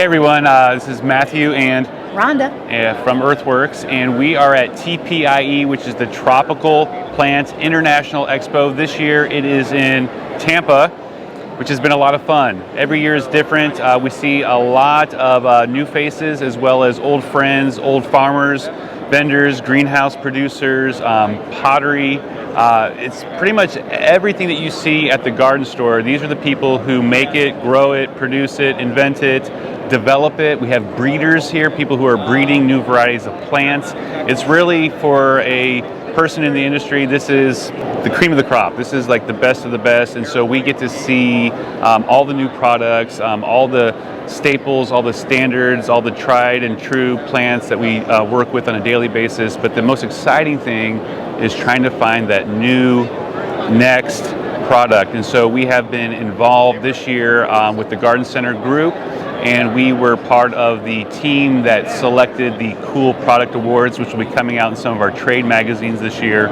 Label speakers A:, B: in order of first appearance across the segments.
A: Hey everyone, this is Matthew and
B: Rhonda
A: from Earthworks, and we are at TPIE, which is the Tropical Plant International Expo. This year it is in Tampa, which has been a lot of fun. Every year is different. We see a lot of new faces as well as old friends, old farmers, vendors, greenhouse producers, pottery. It's pretty much everything that you see at the garden store. These are the people who make it, grow it, produce it, invent it, develop it. We have breeders here, people who are breeding new varieties of plants. It's really, for a person in the industry, this is the cream of the crop. This is like the best of the best, and so we get to see all the new products, all the staples, all the standards, all the tried and true plants that we work with on a daily basis. But the most exciting thing is trying to find that new next product. And so we have been involved this year with the Garden Center group, and we were part of the team that selected the Cool Product Awards, which will be coming out in some of our trade magazines this year,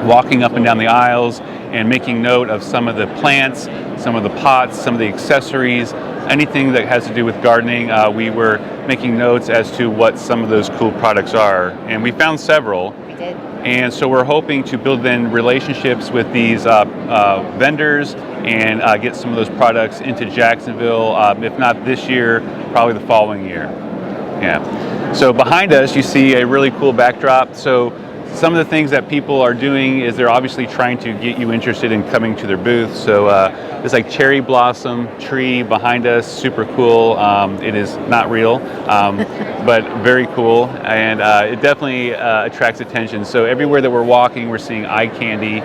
A: walking up and down the aisles and making note of some of the plants, some of the pots, some of the accessories, anything that has to do with gardening. We were making notes as to what some of those cool products are, and we found several.
B: We did.
A: And so we're hoping to build then relationships with these vendors and get some of those products into Jacksonville, if not this year, probably the following year. Yeah. So behind us, you see a really cool backdrop. So some of the things that people are doing is they're obviously trying to get you interested in coming to their booth. So it's like cherry blossom tree behind us, super cool. It is not real, but very cool, and it definitely attracts attention. So everywhere that we're walking, we're seeing eye candy.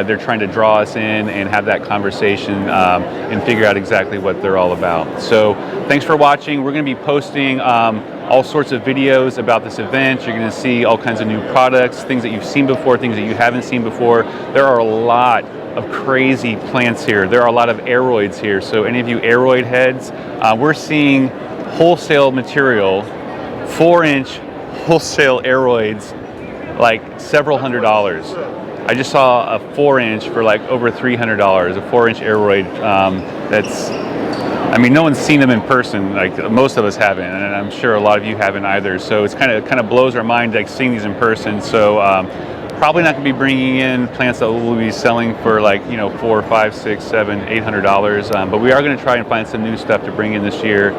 A: They're trying to draw us in and have that conversation and figure out exactly what they're all about. So thanks for watching. We're going to be posting all sorts of videos about this event. You're going to see all kinds of new products, things that you've seen before, things that you haven't seen before. There are a lot of crazy plants here. There are a lot of aroids here. So any of you aroid heads, we're seeing wholesale material, 4-inch wholesale aroids, like several $100s. I just saw a 4-inch for like over $300, a 4-inch aroid. I mean, no one's seen them in person. Like most of us haven't, and I'm sure a lot of you haven't either. So it's kind of blows our mind, like seeing these in person. So probably not going to be bringing in plants that we'll be selling for like, you know, $400, $500, $600, $700, $800. But we are going to try and find some new stuff to bring in this year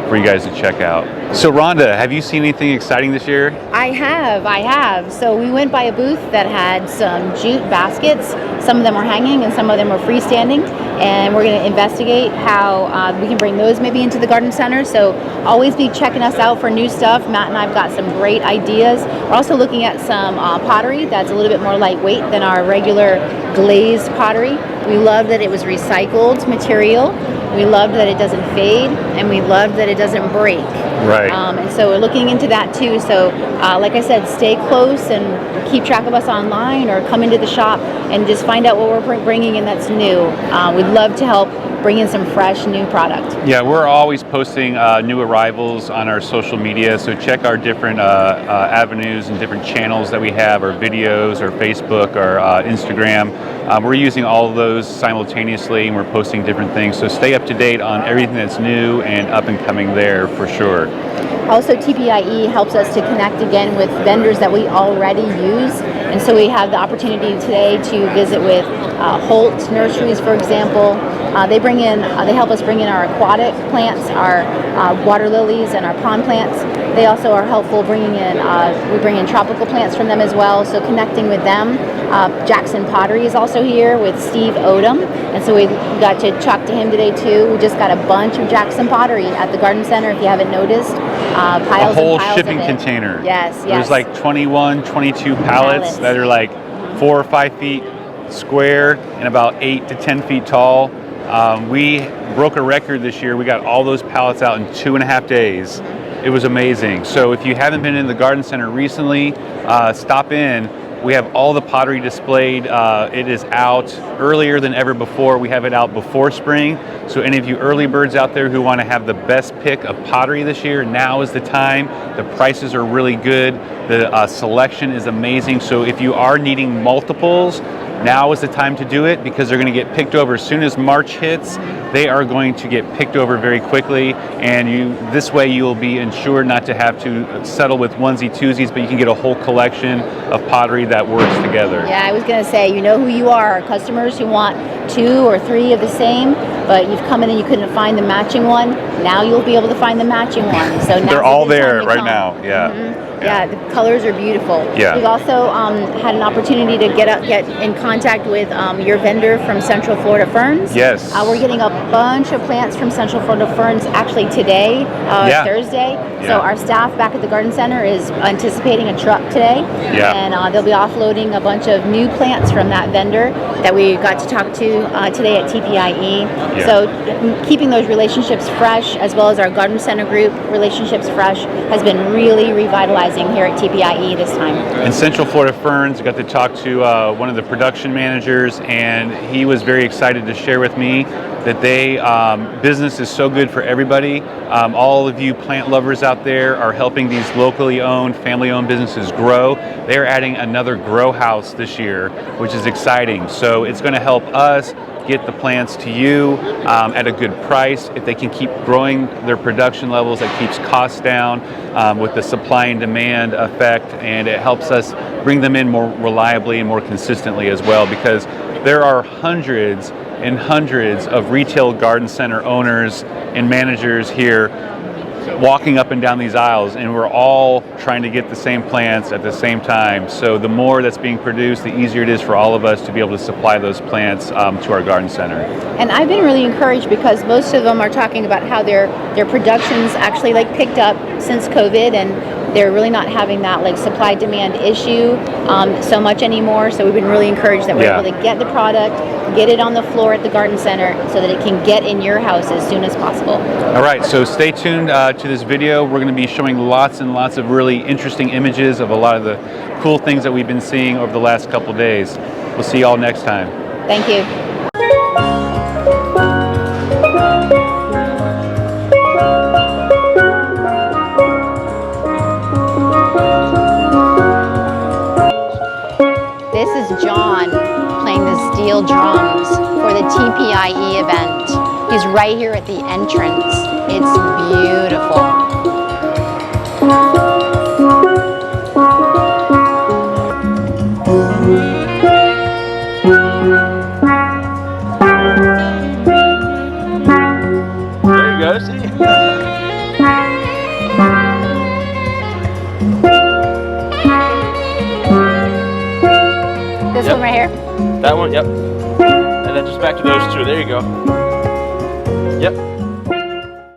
A: for you guys to check out. So Rhonda, have you seen anything exciting this year?
B: I have. So we went by a booth that had some jute baskets. Some of them were hanging and some of them were freestanding. And we're going to investigate how we can bring those maybe into the garden center. So always be checking us out for new stuff. Matt and I've got some great ideas. We're also looking at some pottery that's a little bit more lightweight than our regular glazed pottery. We love that it was recycled material. We love that it doesn't fade, and we love that it doesn't break.
A: Right.
B: And so we're looking into that too. So like I said, stay close and keep track of us online, or come into the shop and just find out what we're bringing in that's new. We'd love to help bring in some fresh new product.
A: Yeah, we're always posting new arrivals on our social media, so check our different avenues and different channels that we have, our videos, our Facebook, our Instagram. We're using all of those simultaneously, and we're posting different things, so stay up to date on everything that's new and up and coming there for sure.
B: Also, TPIE helps us to connect again with vendors that we already use, and so we have the opportunity today to visit with Holt Nurseries, for example. They help us bring in our aquatic plants, our water lilies, and our pond plants. They also are helpful bringing in, we bring in tropical plants from them as well, so connecting with them. Jackson Pottery is also here with Steve Odom, and so we got to talk to him today too. We just got a bunch of Jackson Pottery at the garden center, if you haven't noticed. Piles
A: a whole
B: and piles
A: shipping
B: of it.
A: container.
B: Yes.
A: There's like 21, 22 pallets that are like 4 or 5 feet square and about 8 to 10 feet tall. We broke a record this year. We got all those pallets out in 2.5 days. It was amazing. So if you haven't been in the garden center recently, stop in. We have all the pottery displayed. It is out earlier than ever before. We have it out before spring. So any of you early birds out there who want to have the best pick of pottery this year, now is the time. The prices are really good. The selection is amazing. So if you are needing multiples, Now is the time to do it because they're going to get picked over as soon as March hits. They are going to get picked over very quickly, and this way you will be ensured not to have to settle with onesie twosies, but you can get a whole collection of pottery that works together.
B: Yeah, I was going to say, you know who you are, customers who want 2 or 3 of the same, but you've come in and you couldn't find the matching one. Now you'll be able to find the matching one. So
A: they're all there right now. Yeah.
B: Mm-hmm. Yeah, the colors are beautiful.
A: Yeah.
B: We've also had an opportunity to get in contact with your vendor from Central Florida Ferns.
A: Yes.
B: We're getting a bunch of plants from Central Florida Ferns actually today, Thursday.
A: Yeah.
B: So our staff back at the garden center is anticipating a truck today.
A: Yeah.
B: And they'll be offloading a bunch of new plants from that vendor that we got to talk to today at TPIE.
A: Yeah.
B: So keeping those relationships fresh, as well as our garden center group relationships fresh, has been really revitalizing here at TPIE this time.
A: In Central Florida Ferns, got to talk to one of the production managers, and he was very excited to share with me that business is so good for everybody. All of you plant lovers out there are helping these locally owned, family-owned businesses grow. They're adding another grow house this year, which is exciting. So it's going to help us get the plants to you at a good price. If they can keep growing their production levels, that keeps costs down with the supply and demand effect, and it helps us bring them in more reliably and more consistently as well, because there are hundreds and hundreds of retail garden center owners and managers here walking up and down these aisles, and we're all trying to get the same plants at the same time. So the more that's being produced, the easier it is for all of us to be able to supply those plants to our garden center. And
B: I've been really encouraged because most of them are talking about how their production's actually picked up since COVID, and they're really not having that supply demand issue so much anymore. So we've been really encouraged that we're able to get the product, get it on the floor at the garden center so that it can get in your house as soon as possible.
A: All right, so stay tuned to this video. We're going to be showing lots and lots of really interesting images of a lot of the cool things that we've been seeing over the last couple days. We'll see you all next time.
B: Thank you. This is John playing the steel drums for the TPIE event. He's right here at the entrance. It's beautiful.
C: There you go, see?
B: This one right here?
C: That one, yep. And then just back to those two. There you go.